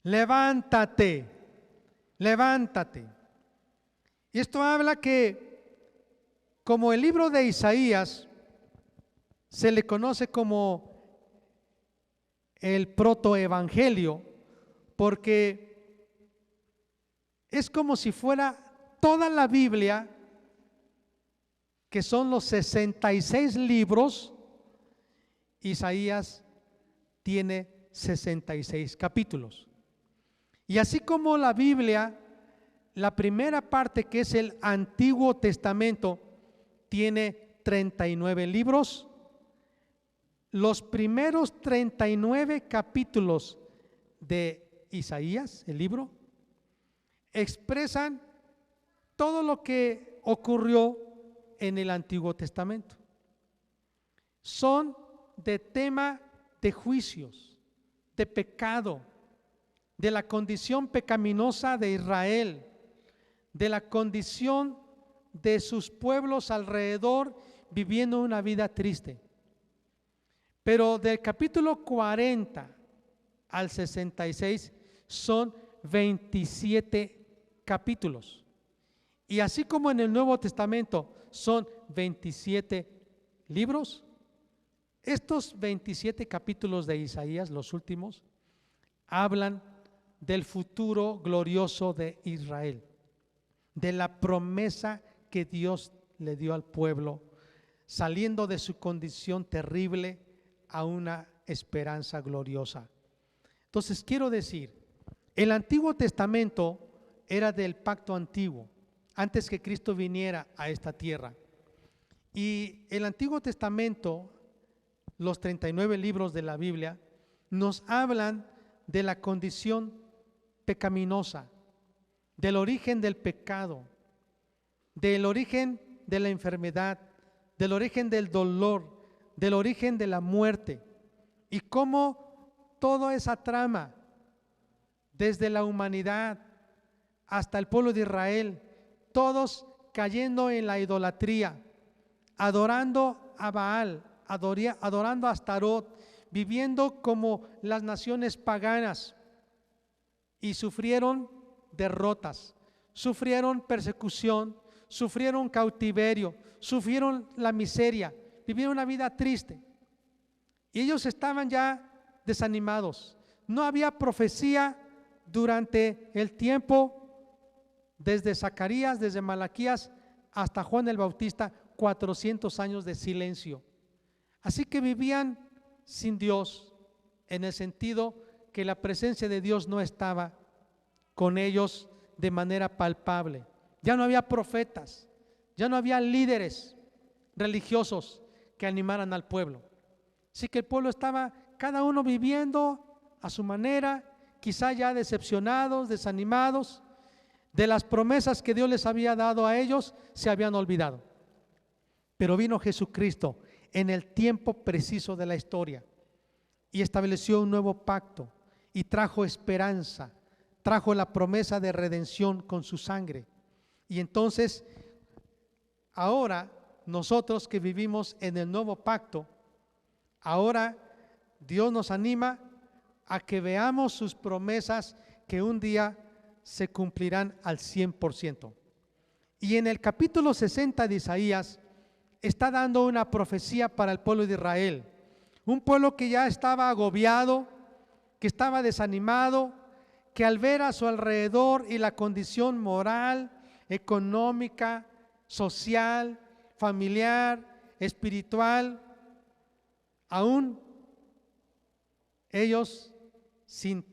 levántate, levántate. Y esto habla que, como el libro de Isaías se le conoce como el protoevangelio, porque es como si fuera toda la Biblia, que son los 66 libros. Isaías tiene 66 capítulos. Y así como la Biblia, la primera parte, que es el Antiguo Testamento, tiene 39 libros, los primeros 39 capítulos de Isaías, el libro, expresan todo lo que ocurrió en el Antiguo Testamento. Son de tema de juicios, de pecado, de la condición pecaminosa de Israel, de la condición de sus pueblos alrededor viviendo una vida triste. Pero del capítulo 40 al 66 son 27 capítulos. Y así como en el Nuevo Testamento son 27 libros, estos 27 capítulos de Isaías, los últimos, hablan del futuro glorioso de Israel, de la promesa que Dios le dio al pueblo, saliendo de su condición terrible a una esperanza gloriosa. Entonces quiero decir, el Antiguo Testamento era del pacto antiguo, antes que Cristo viniera a esta tierra. Y el Antiguo Testamento, los 39 libros de la Biblia, nos hablan de la condición pecaminosa, del origen del pecado, del origen de la enfermedad, del origen del dolor, del origen de la muerte, y cómo toda esa trama, desde la humanidad hasta el pueblo de Israel, todos cayendo en la idolatría, adorando a Baal, adorando a Astarot, viviendo como las naciones paganas, y sufrieron derrotas, sufrieron persecución, sufrieron cautiverio, sufrieron la miseria, vivieron una vida triste. Y ellos estaban ya desanimados. No había profecía durante el tiempo, desde Zacarías, desde Malaquías hasta Juan el Bautista, 400 años de silencio. Así que vivían sin Dios, en el sentido que la presencia de Dios no estaba con ellos de manera palpable. Ya no había profetas, ya no había líderes religiosos que animaran al pueblo. Así que el pueblo estaba cada uno viviendo a su manera, quizá ya decepcionados, desanimados de las promesas que Dios les había dado a ellos, se habían olvidado. Pero vino Jesucristo en el tiempo preciso de la historia y estableció un nuevo pacto y trajo esperanza, trajo la promesa de redención con su sangre. Y entonces, ahora nosotros que vivimos en el nuevo pacto, ahora Dios nos anima a que veamos sus promesas que un día se cumplirán al 100%. Y en el capítulo 60 de Isaías está dando una profecía para el pueblo de Israel, un pueblo que ya estaba agobiado, que estaba desanimado, que al ver a su alrededor y la condición moral, económica, social, familiar, espiritual, aún ellos sin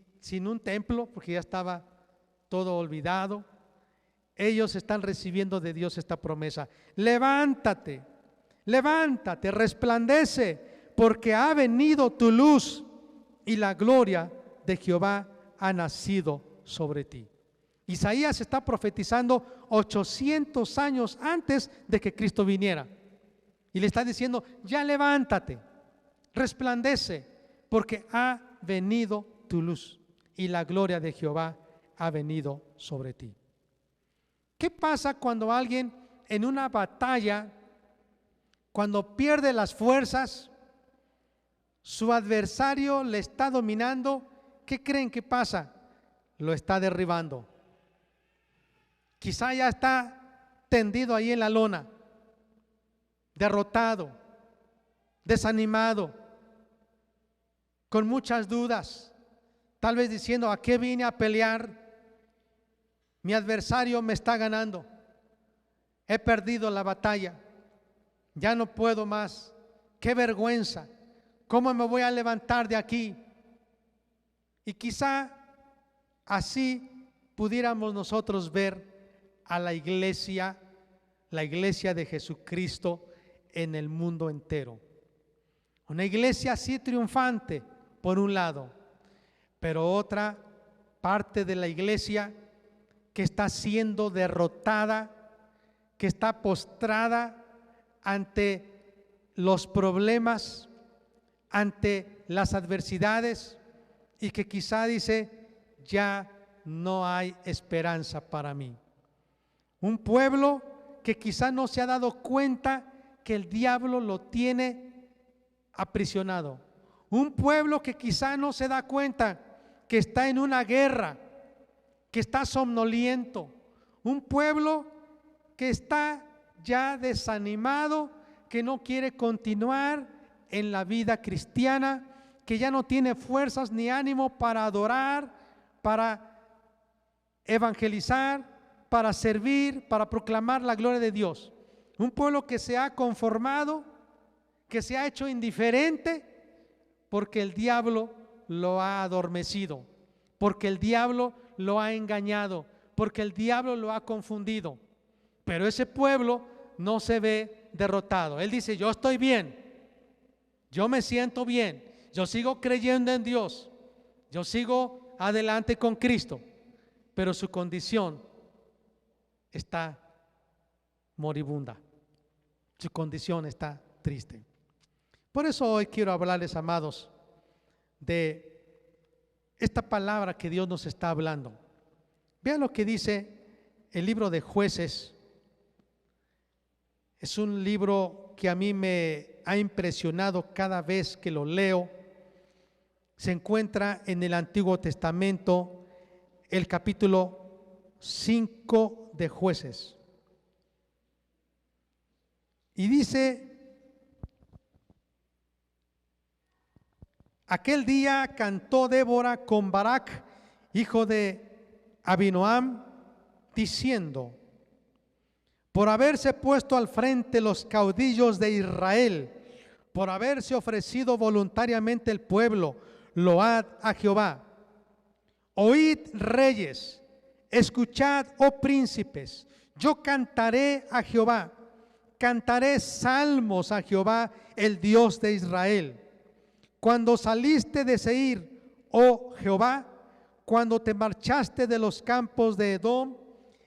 un templo, porque ya estaba todo olvidado, ellos están recibiendo de Dios esta promesa: levántate, levántate, resplandece, porque ha venido tu luz y la gloria de Jehová ha nacido sobre ti. Isaías está profetizando 800 años antes de que Cristo viniera, y le está diciendo: ya levántate, resplandece, porque ha venido tu luz y la gloria de Jehová ha venido sobre ti. ¿Qué pasa cuando alguien en una batalla, cuando pierde las fuerzas, su adversario le está dominando? ¿Qué creen que pasa? lo está derribando. Quizá ya está tendido ahí en la lona, derrotado, desanimado, con muchas dudas, tal vez diciendo: ¿a qué vine a pelear? Mi adversario me está ganando, he perdido la batalla, ya no puedo más, qué vergüenza, ¿cómo me voy a levantar de aquí? Y quizá así pudiéramos nosotros ver a la iglesia de Jesucristo en el mundo entero. Una iglesia así triunfante por un lado, pero otra parte de la iglesia que está siendo derrotada, que está postrada ante los problemas, ante las adversidades, y que quizá dice: ya no hay esperanza para mí. Un pueblo que quizá no se ha dado cuenta que el diablo lo tiene aprisionado. Un pueblo que quizá no se da cuenta que está en una guerra, que está somnoliento. Un pueblo que está ya desanimado, que no quiere continuar en la vida cristiana, que ya no tiene fuerzas ni ánimo para adorar, para evangelizar, para servir, para proclamar la gloria de Dios. Un pueblo que se ha conformado, que se ha hecho indiferente, porque el diablo lo ha adormecido, porque el diablo lo ha engañado, porque el diablo lo ha confundido. Pero ese pueblo no se ve derrotado. Él dice: yo estoy bien, yo me siento bien, yo sigo creyendo en Dios, yo sigo adelante con Cristo, pero su condición está moribunda, su condición está triste. Por eso hoy quiero hablarles, amados, de esta palabra que Dios nos está hablando. Vean lo que dice el libro de Jueces. Es un libro que a mí me ha impresionado cada vez que lo leo. Se encuentra en el Antiguo Testamento, el capítulo 5 de Jueces. Y dice: aquel día cantó Débora con Barak, hijo de Abinoam, diciendo: por haberse puesto al frente los caudillos de Israel, por haberse ofrecido voluntariamente el pueblo, load a Jehová. Oíd, reyes, escuchad, oh príncipes, yo cantaré a Jehová, cantaré salmos a Jehová, el Dios de Israel. Cuando saliste de Seir, oh Jehová, cuando te marchaste de los campos de Edom,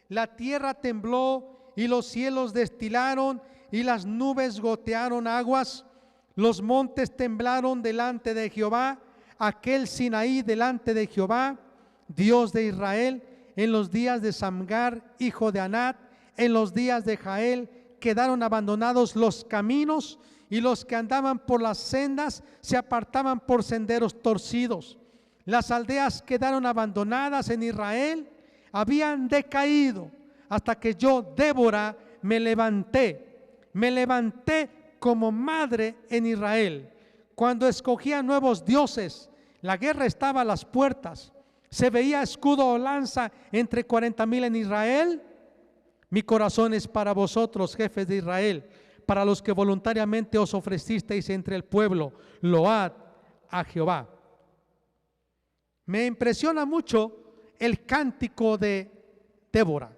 la tierra tembló y los cielos destilaron y las nubes gotearon aguas. Los montes temblaron delante de Jehová, aquel Sinaí delante de Jehová, Dios de Israel. En los días de Samgar, hijo de Anat, en los días de Jael, quedaron abandonados los caminos, y los que andaban por las sendas se apartaban por senderos torcidos. Las aldeas quedaron abandonadas en Israel, habían decaído, hasta que yo, Débora, me levanté como madre en Israel. Cuando escogía nuevos dioses, la guerra estaba a las puertas, se veía escudo o lanza entre 40,000 en Israel. Mi corazón es para vosotros, jefes de Israel, para los que voluntariamente os ofrecisteis entre el pueblo, load a Jehová. Me impresiona mucho el cántico de Débora.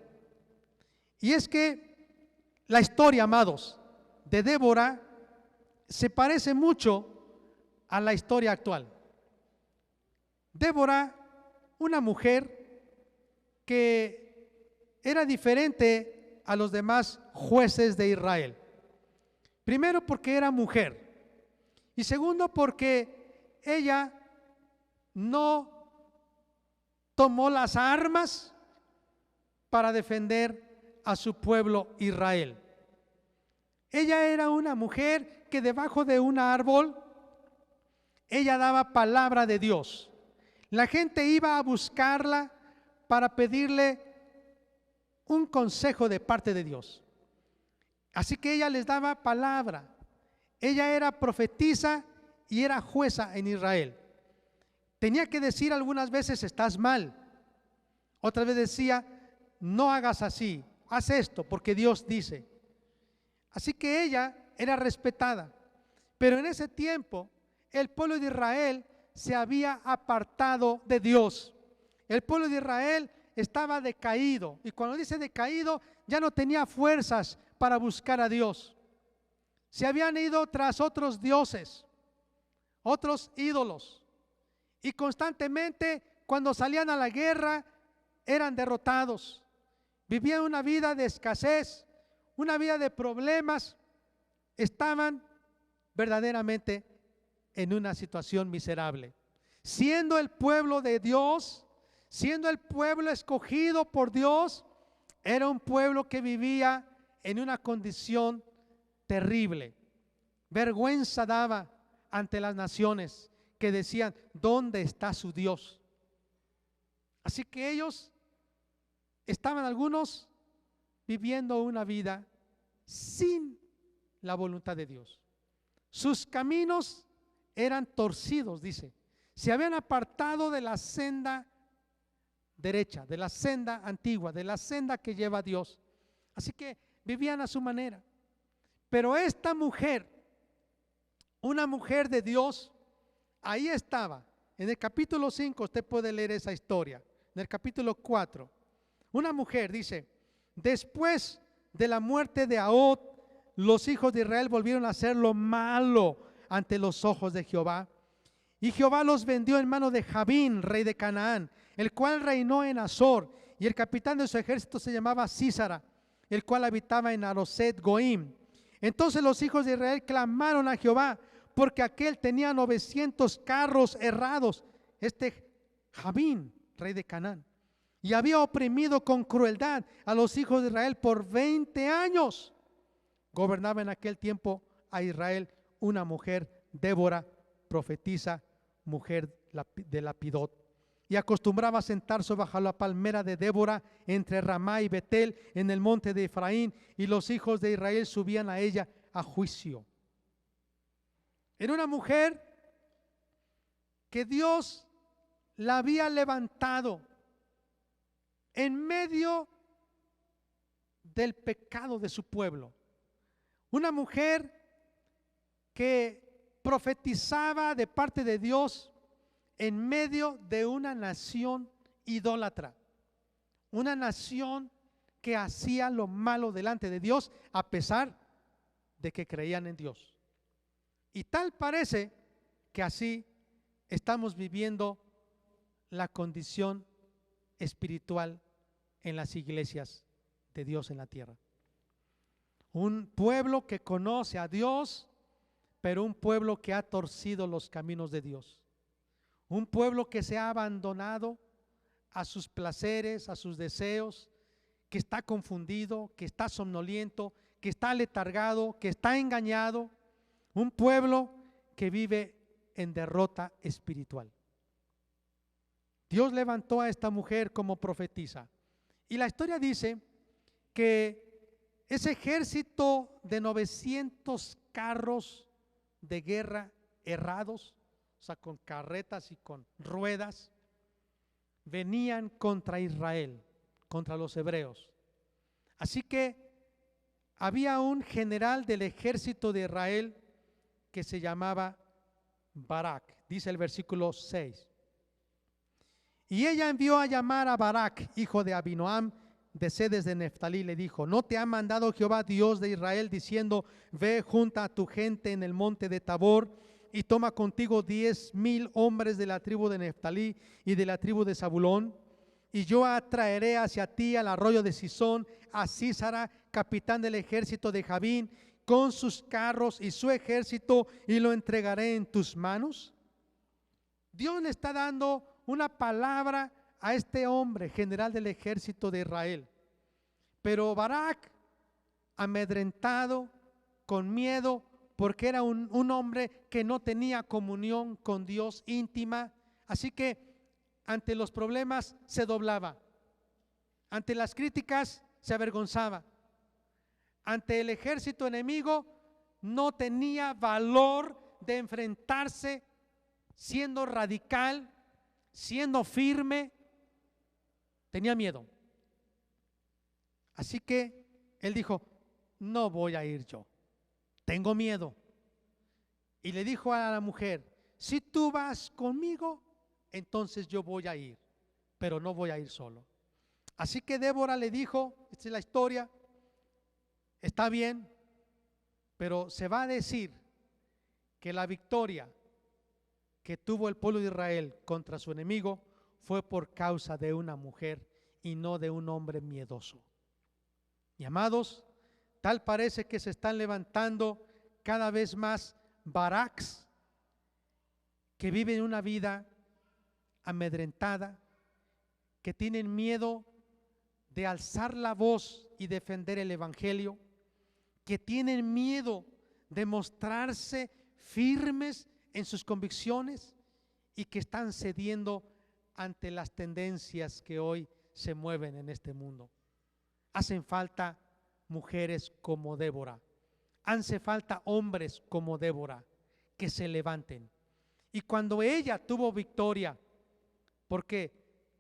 Y es que la historia, amados, de Débora se parece mucho a la historia actual. Débora, una mujer que era diferente a los demás jueces de Israel. Primero, porque era mujer, y segundo, porque ella no tomó las armas para defender a su pueblo Israel. Ella era una mujer que debajo de un árbol, ella daba palabra de Dios. La gente iba a buscarla para pedirle un consejo de parte de Dios. Así que ella les daba palabra. Ella era profetisa y era jueza en Israel. Tenía que decir algunas veces: estás mal. Otra vez decía: no hagas así, haz esto porque Dios dice. Así que ella era respetada. Pero en ese tiempo el pueblo de Israel se había apartado de Dios. El pueblo de Israel estaba decaído, y cuando dice decaído, ya no tenía fuerzas para buscar a Dios. Se habían ido tras otros dioses, otros ídolos, y constantemente cuando salían a la guerra eran derrotados. Vivían una vida de escasez, una vida de problemas. Estaban verdaderamente en una situación miserable. Siendo el pueblo de Dios, siendo el pueblo escogido por Dios, era un pueblo que vivía en una condición terrible. Vergüenza daba ante las naciones que decían: ¿dónde está su Dios? Así que ellos estaban, algunos, viviendo una vida sin la voluntad de Dios. Sus caminos eran torcidos, dice. Se habían apartado de la senda derecha, de la senda antigua, de la senda que lleva a Dios. Así que vivían a su manera. Pero esta mujer, una mujer de Dios, ahí estaba. En el capítulo 5 usted puede leer esa historia. En el capítulo 4, una mujer dice: después de la muerte de Ahod, los hijos de Israel volvieron a hacer lo malo ante los ojos de Jehová. Y Jehová los vendió en mano de Jabín, rey de Canaán, el cual reinó en Azor, y el capitán de su ejército se llamaba Sísara, el cual habitaba en Aroset Goim. Entonces los hijos de Israel clamaron a Jehová, porque aquel tenía 900 carros errados, Jabín, rey de Canaán, y había oprimido con crueldad a los hijos de Israel por 20 años. Gobernaba en aquel tiempo a Israel una mujer, Débora, profetisa, mujer de Lapidot, y acostumbraba a sentarse bajo la palmera de Débora entre Ramá y Betel en el monte de Efraín, y los hijos de Israel subían a ella a juicio. Era una mujer que Dios la había levantado en medio del pecado de su pueblo. Una mujer que profetizaba de parte de Dios en medio de una nación idólatra, una nación que hacía lo malo delante de Dios a pesar de que creían en Dios. Y tal parece que así estamos viviendo la condición espiritual en las iglesias de Dios en la tierra. Un pueblo que conoce a Dios, pero un pueblo que ha torcido los caminos de Dios. Un pueblo que se ha abandonado a sus placeres, a sus deseos, que está confundido, que está somnoliento, que está letargado, que está engañado. Un pueblo que vive en derrota espiritual. Dios levantó a esta mujer como profetisa. Y la historia dice que ese ejército de 900 carros de guerra errados, o sea, con carretas y con ruedas, venían contra Israel, contra los hebreos. Así que había un general del ejército de Israel que se llamaba Barak, dice el versículo 6. Y ella envió a llamar a Barak, hijo de Abinoam, de Cedes de Neftalí, le dijo: ¿no te ha mandado Jehová Dios de Israel diciendo: ve, junta a tu gente en el monte de Tabor y toma contigo 10,000 hombres de la tribu de Neftalí y de la tribu de Zabulón? Y yo atraeré hacia ti al arroyo de Sisón a Sísara, capitán del ejército de Jabín, con sus carros y su ejército, y lo entregaré en tus manos. Dios le está dando una palabra a este hombre, general del ejército de Israel. Pero Barak, amedrentado, con miedo, porque era un hombre que no tenía comunión con Dios íntima, así que ante los problemas se doblaba. Ante las críticas se avergonzaba. Ante el ejército enemigo no tenía valor de enfrentarse siendo radical, siendo firme. Tenía miedo. Así que él dijo, no voy a ir yo, tengo miedo. Y le dijo a la mujer, si tú vas conmigo, entonces yo voy a ir, pero no voy a ir solo. Así que Débora le dijo, esta es la historia, está bien, pero se va a decir que la victoria que tuvo el pueblo de Israel contra su enemigo fue por causa de una mujer y no de un hombre miedoso. Y amados, tal parece que se están levantando cada vez más Baraks que viven una vida amedrentada, que tienen miedo de alzar la voz y defender el evangelio, que tienen miedo de mostrarse firmes en sus convicciones y que están cediendo ante las tendencias que hoy se mueven en este mundo. Hacen falta mujeres como Débora, hace falta hombres como Débora que se levanten. Y cuando ella tuvo victoria, porque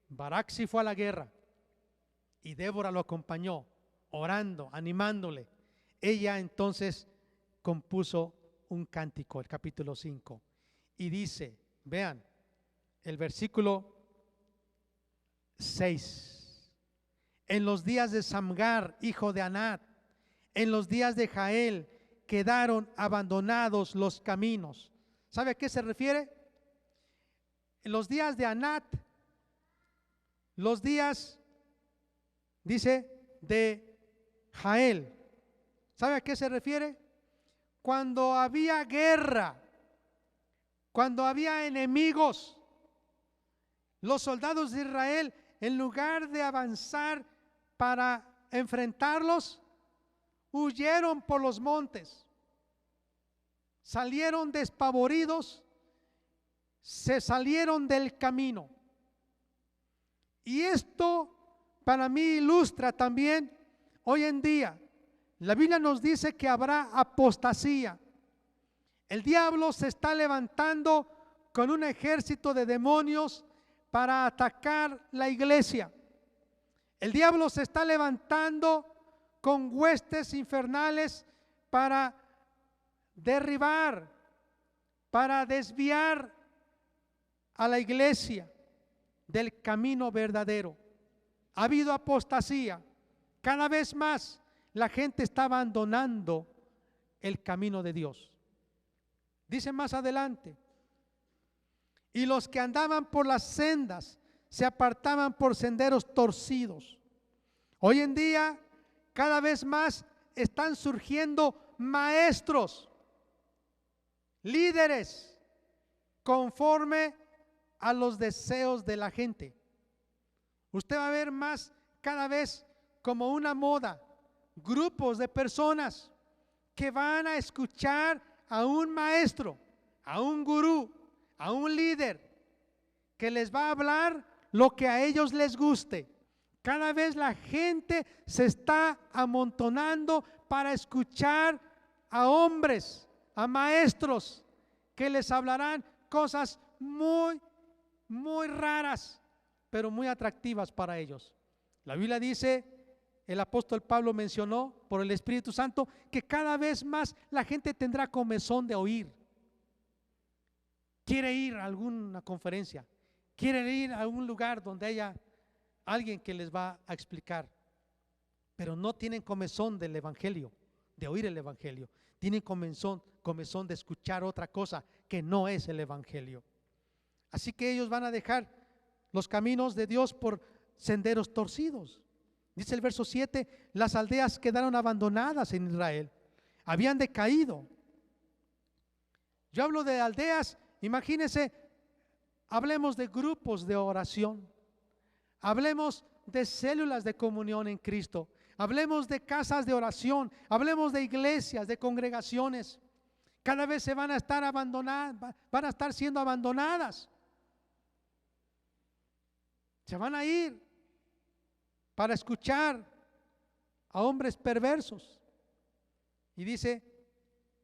Barak sí fue a la guerra y Débora lo acompañó orando, animándole, ella entonces compuso un cántico, el capítulo 5, y dice, vean el versículo 6: en los días de Samgar, hijo de Anat, en los días de Jael, quedaron abandonados los caminos. ¿Sabe a qué se refiere? En los días de Anat, los días, dice, de Jael. ¿Sabe a qué se refiere? Cuando había guerra, cuando había enemigos, los soldados de Israel, en lugar de avanzar para enfrentarlos, huyeron por los montes, salieron despavoridos, se salieron del camino. Y esto para mí ilustra también hoy en día. La Biblia nos dice que habrá apostasía. El diablo se está levantando con un ejército de demonios para atacar la iglesia. El diablo se está levantando con huestes infernales para derribar, para desviar a la iglesia del camino verdadero. Ha habido apostasía. Cada vez más la gente está abandonando el camino de Dios. Dice más adelante, y los que andaban por las sendas se apartaban por senderos torcidos. Hoy en día cada vez más están surgiendo maestros, líderes, conforme a los deseos de la gente. Usted va a ver más cada vez como una moda, grupos de personas que van a escuchar a un maestro, a un gurú, a un líder que les va a hablar lo que a ellos les guste. Cada vez la gente se está amontonando para escuchar a hombres, a maestros que les hablarán cosas muy raras, pero muy atractivas para ellos. La Biblia dice, el apóstol Pablo mencionó por el Espíritu Santo que cada vez más la gente tendrá comezón de oír. Quiere ir a alguna conferencia, quiere ir a algún lugar donde haya alguien que les va a explicar, pero no tienen comezón del evangelio, de oír el evangelio. Tienen comezón de escuchar otra cosa que no es el evangelio. Así que ellos van a dejar los caminos de Dios por senderos torcidos. Dice el verso 7, las aldeas quedaron abandonadas en Israel, habían decaído. Yo hablo de aldeas, imagínense, hablemos de grupos de oración, hablemos de células de comunión en Cristo, hablemos de casas de oración, hablemos de iglesias, de congregaciones. Cada vez se van a estar abandonadas, van a estar siendo abandonadas. Se van a ir para escuchar a hombres perversos. Y dice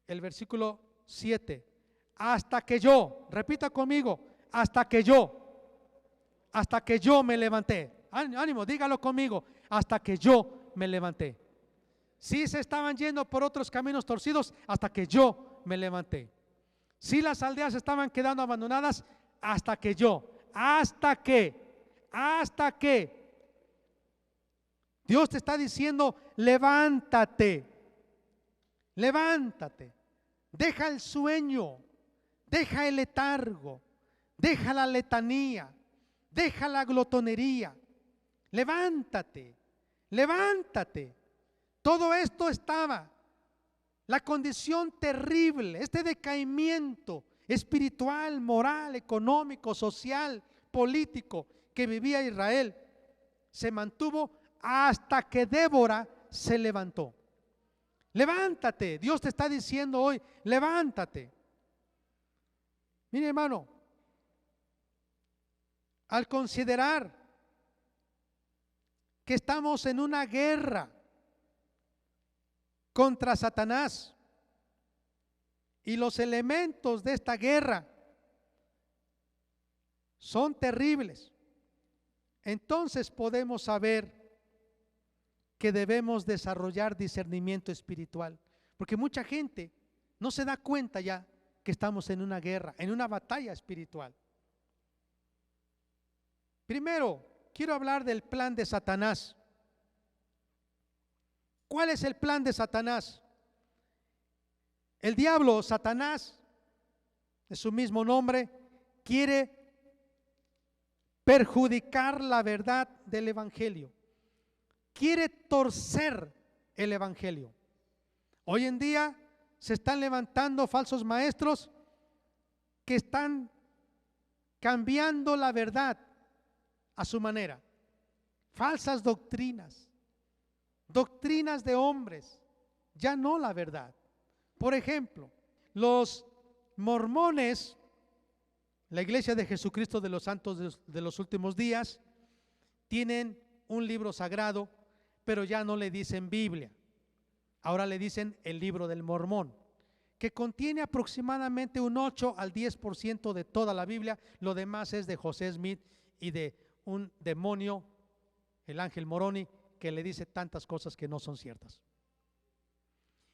el versículo 7, hasta que yo, repita conmigo, hasta que yo me levanté. Ánimo, dígalo conmigo, hasta que yo me levanté. Sí se estaban yendo por otros caminos torcidos hasta que yo me levanté. Sí las aldeas estaban quedando abandonadas hasta que Dios te está diciendo, levántate, deja el sueño, deja el letargo, deja la letanía, deja la glotonería, levántate. Todo esto estaba, la condición terrible, este decaimiento espiritual, moral, económico, social, político que vivía Israel, se mantuvo hasta que Débora se levantó. Levántate, Dios te está diciendo hoy, levántate. Mire, hermano, al considerar que estamos en una guerra contra Satanás y los elementos de esta guerra son terribles, entonces podemos saber que debemos desarrollar discernimiento espiritual, porque mucha gente no se da cuenta ya que estamos en una guerra, en una batalla espiritual. Primero, quiero hablar del plan de Satanás. ¿Cuál es el plan de Satanás? El diablo, Satanás, de su mismo nombre, quiere perjudicar la verdad del evangelio. Quiere torcer el evangelio. Hoy en día se están levantando falsos maestros que están cambiando la verdad a su manera. Falsas doctrinas de hombres, ya no la verdad. Por ejemplo, los mormones, la Iglesia de Jesucristo de los Santos de los Últimos Días, tienen un libro sagrado, pero ya no le dicen Biblia. Ahora le dicen el libro del Mormón, que contiene aproximadamente un 8 al 10% de toda la Biblia. Lo demás es de José Smith y de un demonio, el ángel Moroni, que le dice tantas cosas que no son ciertas.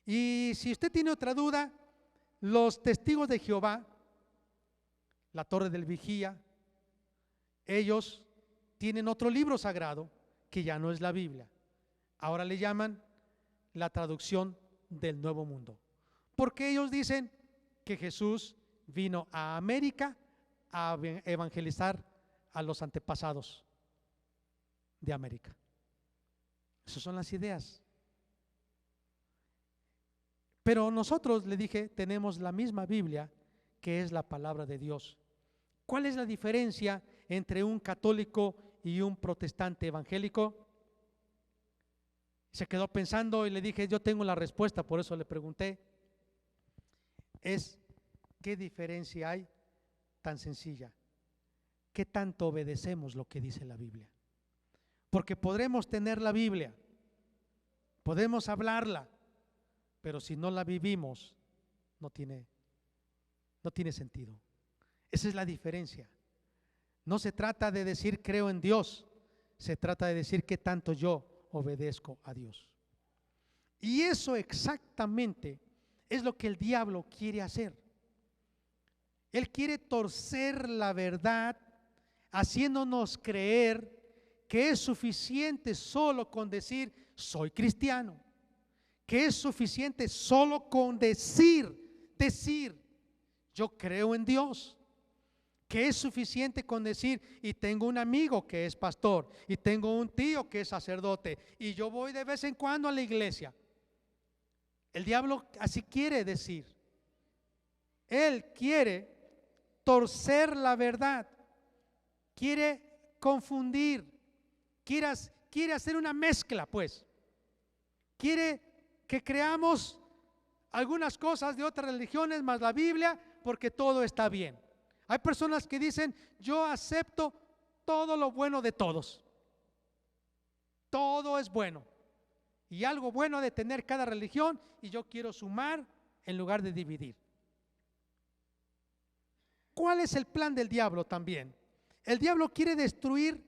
Y si usted tiene otra duda, los testigos de Jehová, la Torre del Vigía, ellos tienen otro libro sagrado que ya no es la Biblia. Ahora le llaman la traducción del Nuevo Mundo, porque ellos dicen que Jesús vino a América a evangelizar a los antepasados de América. Esas son las ideas. Pero nosotros, le dije, tenemos la misma Biblia, que es la palabra de Dios. ¿Cuál es la diferencia entre un católico y un protestante evangélico? Se quedó pensando y le dije, yo tengo la respuesta, por eso le pregunté. Es, ¿qué diferencia hay? Tan sencilla. ¿Qué tanto obedecemos lo que dice la Biblia? Porque podremos tener la Biblia, podemos hablarla, pero si no la vivimos, no tiene sentido. Esa es la diferencia. No se trata de decir creo en Dios, se trata de decir qué tanto yo obedezco a Dios. Y eso exactamente es lo que el diablo quiere hacer. Él quiere torcer la verdad, haciéndonos creer que es suficiente solo con decir soy cristiano, que es suficiente solo con decir yo creo en Dios, que es suficiente con decir y tengo un amigo que es pastor y tengo un tío que es sacerdote y yo voy de vez en cuando a la iglesia. El diablo así quiere decir. Él quiere torcer la verdad, quiere confundir, quiere hacer una mezcla, pues. Quiere que creamos algunas cosas de otras religiones más la Biblia, porque todo está bien. Hay personas que dicen, yo acepto todo lo bueno de todos. Todo es bueno. Y algo bueno ha de tener cada religión, y yo quiero sumar en lugar de dividir. ¿Cuál es el plan del diablo también? El diablo quiere destruir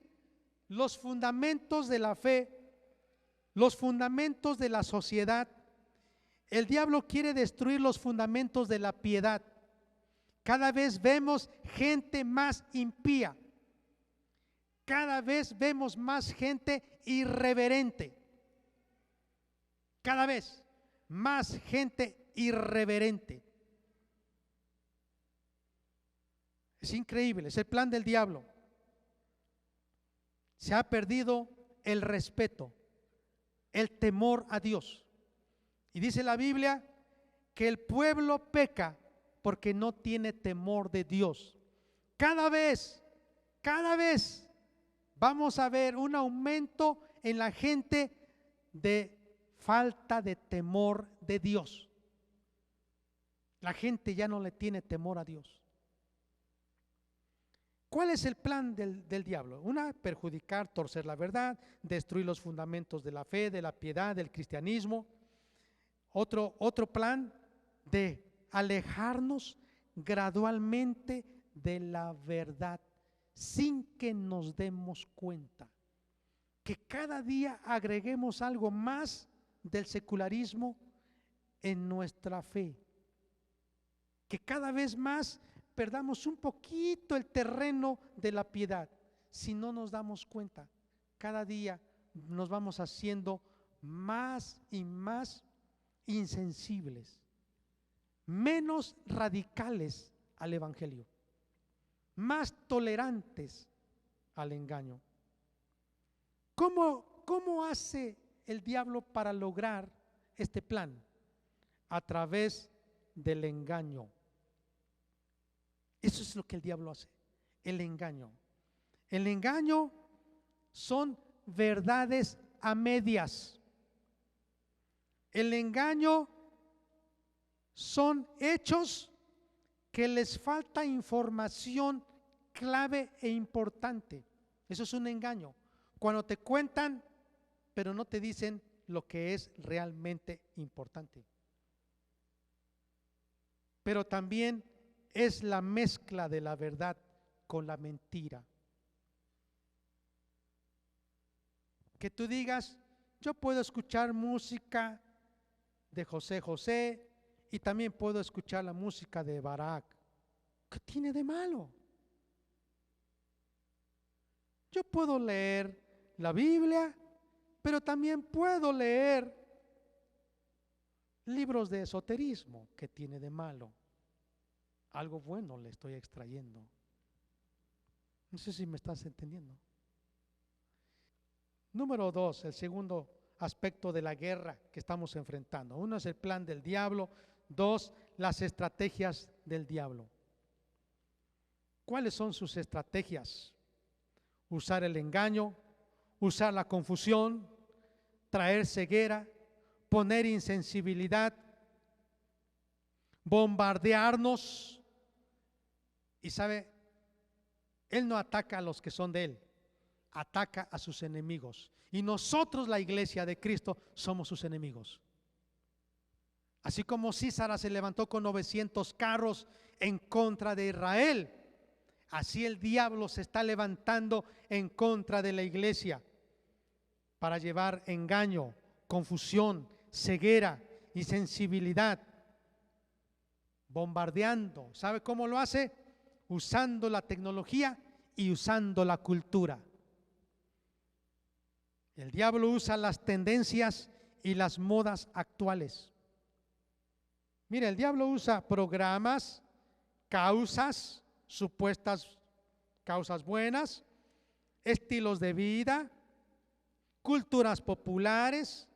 los fundamentos de la fe, los fundamentos de la sociedad. El diablo quiere destruir los fundamentos de la piedad. Cada vez vemos gente más impía. Cada vez vemos más gente irreverente. Cada vez más gente irreverente. Es increíble, es el plan del diablo. Se ha perdido el respeto, el temor a Dios. Y dice la Biblia que el pueblo peca porque no tiene temor de Dios. Cada vez vamos a ver un aumento en la gente de falta de temor de Dios. La gente ya no le tiene temor a Dios. ¿Cuál es el plan del diablo? Una, perjudicar, torcer la verdad, destruir los fundamentos de la fe, de la piedad, del cristianismo. Otro plan de alejarnos gradualmente de la verdad sin que nos demos cuenta. Que cada día agreguemos algo más del secularismo en nuestra fe. Que cada vez más perdamos un poquito el terreno de la piedad. Si no nos damos cuenta, cada día nos vamos haciendo más y más insensibles, menos radicales al evangelio, más tolerantes al engaño. ¿Cómo hace el diablo para lograr este plan? A través del engaño. Eso es lo que el diablo hace, el engaño. El engaño son verdades a medias. El engaño son hechos que les falta información clave e importante. Eso es un engaño. Cuando te cuentan, pero no te dicen lo que es realmente importante. Pero también es la mezcla de la verdad con la mentira. Que tú digas, yo puedo escuchar música de José José y también puedo escuchar la música de Barak. ¿Qué tiene de malo? Yo puedo leer la Biblia, pero también puedo leer libros de esoterismo. ¿Qué tiene de malo? Algo bueno le estoy extrayendo. No sé si me estás entendiendo. Número 2, el segundo aspecto de la guerra que estamos enfrentando. Uno es el plan del diablo. 2, las estrategias del diablo. ¿Cuáles son sus estrategias? Usar el engaño, usar la confusión, traer ceguera, poner insensibilidad, bombardearnos. Y sabe, Él no ataca a los que son de Él, ataca a sus enemigos. Y nosotros, la iglesia de Cristo, somos sus enemigos. Así como Císara se levantó con 900 carros en contra de Israel, así el diablo se está levantando en contra de la iglesia para llevar engaño, confusión, ceguera, insensibilidad, bombardeando. ¿Sabe cómo lo hace? Usando la tecnología y usando la cultura. El diablo usa las tendencias y las modas actuales. Mire, el diablo usa programas, causas, supuestas causas buenas, estilos de vida, culturas populares,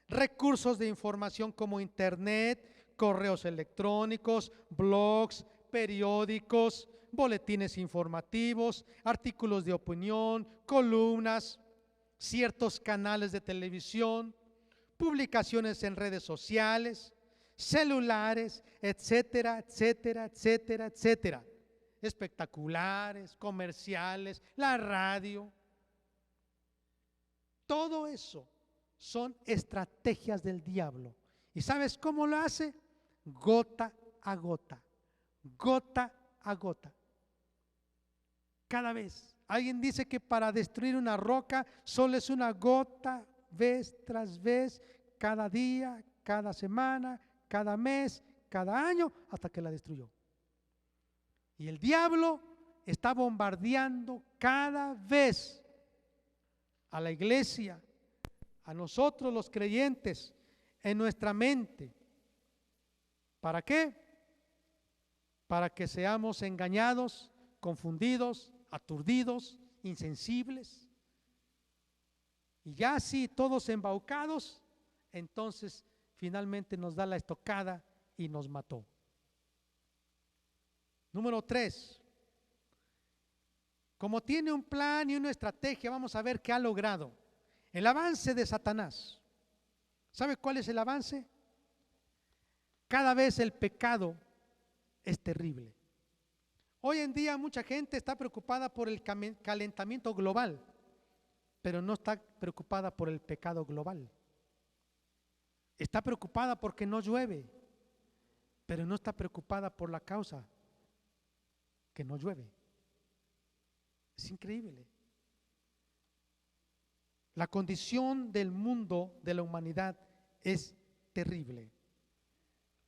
recursos de información como internet, correos electrónicos, blogs, periódicos, boletines informativos, artículos de opinión, columnas, ciertos canales de televisión, publicaciones en redes sociales, celulares, etcétera, etcétera, etcétera, etcétera. Espectaculares, comerciales, la radio. Todo eso son estrategias del diablo. ¿Y sabes cómo lo hace? Gota a gota, gota a gota. Cada vez. Alguien dice que para destruir una roca solo es una gota, vez tras vez, cada día, cada semana, cada mes, cada año, hasta que la destruyó. Y el diablo está bombardeando cada vez a la iglesia, a nosotros los creyentes, en nuestra mente. ¿Para qué? Para que seamos engañados, confundidos, aturdidos, insensibles. Y ya así todos embaucados, entonces finalmente nos da la estocada y nos mató. Número 3. Como tiene un plan y una estrategia, vamos a ver qué ha logrado. El avance de Satanás. ¿Sabe cuál es el avance? Cada vez el pecado es terrible. Hoy en día mucha gente está preocupada por el calentamiento global, pero no está preocupada por el pecado global. Está preocupada porque no llueve, pero no está preocupada por la causa que no llueve. Es increíble. La condición del mundo, de la humanidad, es terrible.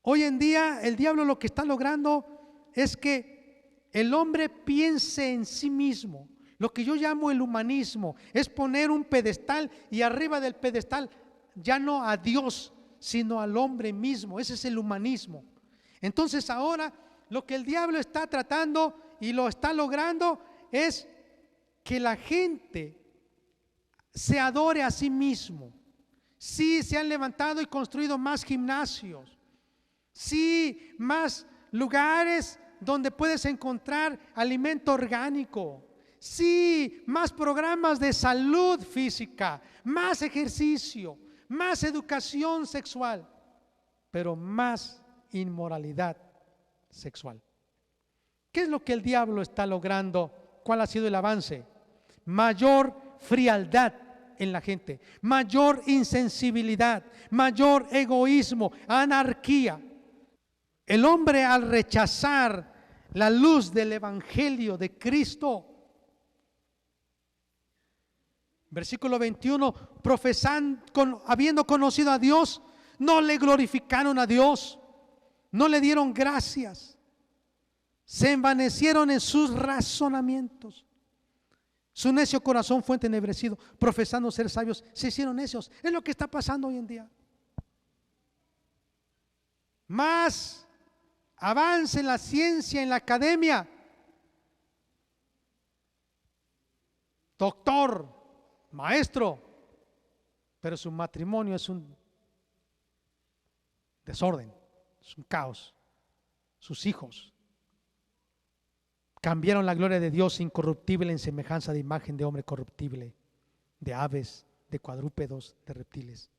Hoy en día el diablo lo que está logrando es que el hombre piense en sí mismo. Lo que yo llamo el humanismo es poner un pedestal y arriba del pedestal ya no a Dios, sino al hombre mismo. Ese es el humanismo. Entonces ahora lo que el diablo está tratando y lo está logrando es que la gente se adore a sí mismo. Sí, se han levantado y construido más gimnasios. Sí, más lugares donde puedes encontrar alimento orgánico. Sí, más programas de salud física, más ejercicio, más educación sexual, pero más inmoralidad sexual. ¿Qué es lo que el diablo está logrando? ¿Cuál ha sido el avance? Mayor frialdad en la gente, mayor insensibilidad, mayor egoísmo, anarquía. El hombre, al rechazar la luz del evangelio de Cristo, versículo 21, habiendo conocido a Dios, no le glorificaron a Dios, no le dieron gracias, se envanecieron en sus razonamientos. Su necio corazón fue entenebrecido, profesando ser sabios, se hicieron necios. Es lo que está pasando hoy en día. Más avance en la ciencia, en la academia. Doctor, maestro, pero su matrimonio es un desorden, es un caos. Sus hijos cambiaron la gloria de Dios incorruptible en semejanza de imagen de hombre corruptible, de aves, de cuadrúpedos, de reptiles.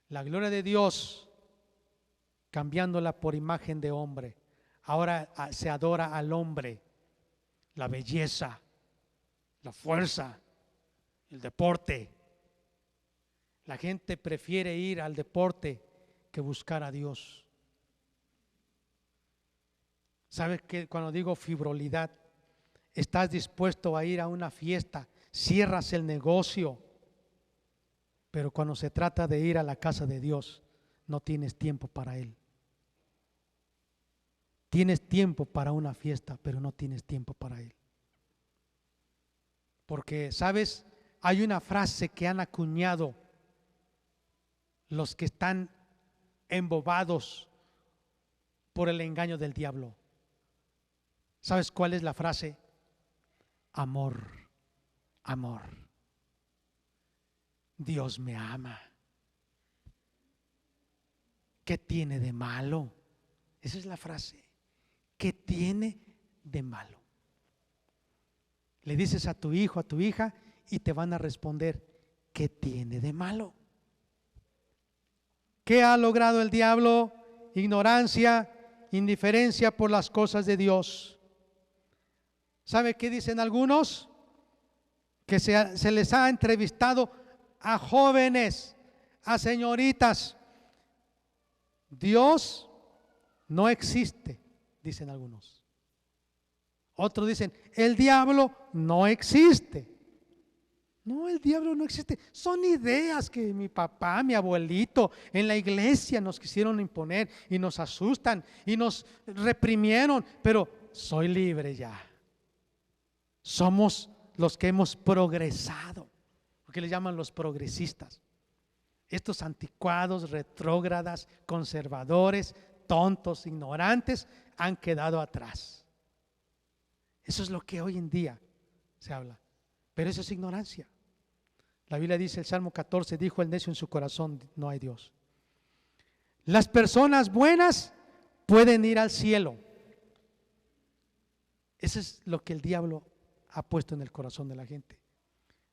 La gloria de Dios, cambiándola por imagen de hombre. Ahora se adora al hombre, la belleza, la fuerza, el deporte. La gente prefiere ir al deporte que buscar a Dios. ¿Sabes qué? Cuando digo frivolidad, estás dispuesto a ir a una fiesta, cierras el negocio, pero cuando se trata de ir a la casa de Dios, no tienes tiempo para Él. Tienes tiempo para una fiesta, pero no tienes tiempo para Él. Porque, ¿sabes? Hay una frase que han acuñado los que están embobados por el engaño del diablo. ¿Sabes cuál es la frase? Amor, amor. Dios me ama. ¿Qué tiene de malo? Esa es la frase. ¿Qué tiene de malo? Le dices a tu hijo, a tu hija, y te van a responder, ¿qué tiene de malo? ¿Qué ha logrado el diablo? Ignorancia, indiferencia por las cosas de Dios. ¿Sabe qué dicen algunos? Que se les ha entrevistado a jóvenes, a señoritas. Dios no existe, dicen algunos. Otros dicen, el diablo no existe. No, el diablo no existe. Son ideas que mi papá, mi abuelito en la iglesia nos quisieron imponer y nos asustan y nos reprimieron, pero soy libre ya. Somos los que hemos progresado, porque le llaman los progresistas. Estos anticuados, retrógradas, conservadores, tontos, ignorantes han quedado atrás. Eso es lo que hoy en día se habla, pero eso es ignorancia. La Biblia dice, el Salmo 14, dijo el necio en su corazón, no hay Dios. Las personas buenas pueden ir al cielo. Eso es lo que el diablo ha puesto en el corazón de la gente.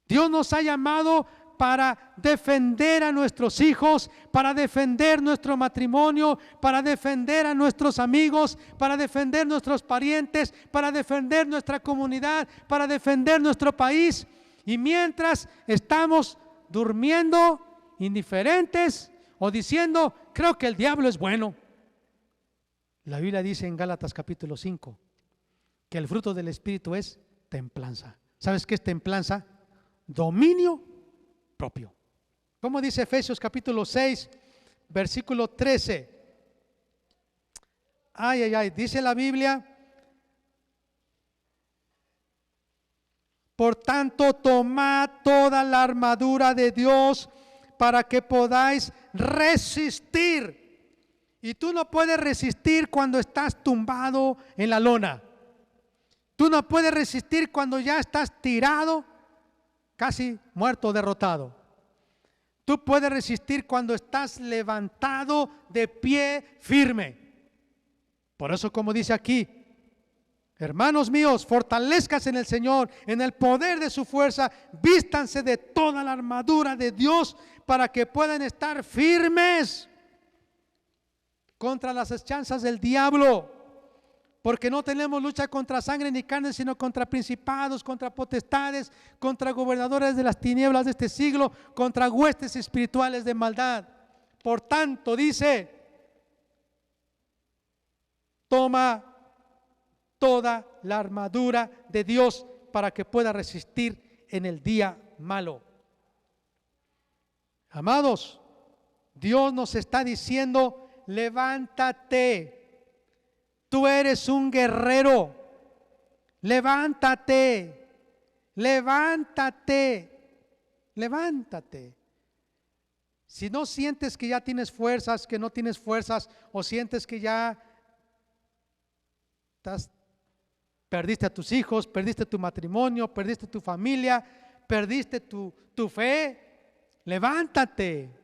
Dios nos ha llamado para defender a nuestros hijos, para defender nuestro matrimonio, para defender a nuestros amigos, para defender nuestros parientes, para defender nuestra comunidad, para defender nuestro país. Y mientras estamos durmiendo, indiferentes o diciendo, creo que el diablo es bueno. La Biblia dice en Gálatas capítulo 5 que el fruto del Espíritu es templanza. ¿Sabes qué es templanza? Dominio propio. ¿Cómo dice Efesios capítulo 6, versículo 13? Dice la Biblia: por tanto, tomad toda la armadura de Dios para que podáis resistir. Y tú no puedes resistir cuando estás tumbado en la lona. Tú no puedes resistir cuando ya estás tirado, casi muerto, derrotado. Tú puedes resistir cuando estás levantado de pie firme. Por eso, como dice aquí, hermanos míos, fortalezcanse en el Señor, en el poder de su fuerza, vístanse de toda la armadura de Dios para que puedan estar firmes contra las acechanzas del diablo. Porque no tenemos lucha contra sangre ni carne, sino contra principados, contra potestades, contra gobernadores de las tinieblas de este siglo, contra huestes espirituales de maldad. Por tanto, dice, toma toda la armadura de Dios para que pueda resistir en el día malo. Amados, Dios nos está diciendo, levántate. Tú eres un guerrero. Levántate. Levántate. Levántate. Si no sientes que ya tienes fuerzas, que no tienes fuerzas, o sientes que ya perdiste a tus hijos, perdiste tu matrimonio, perdiste tu familia, perdiste tu fe, levántate.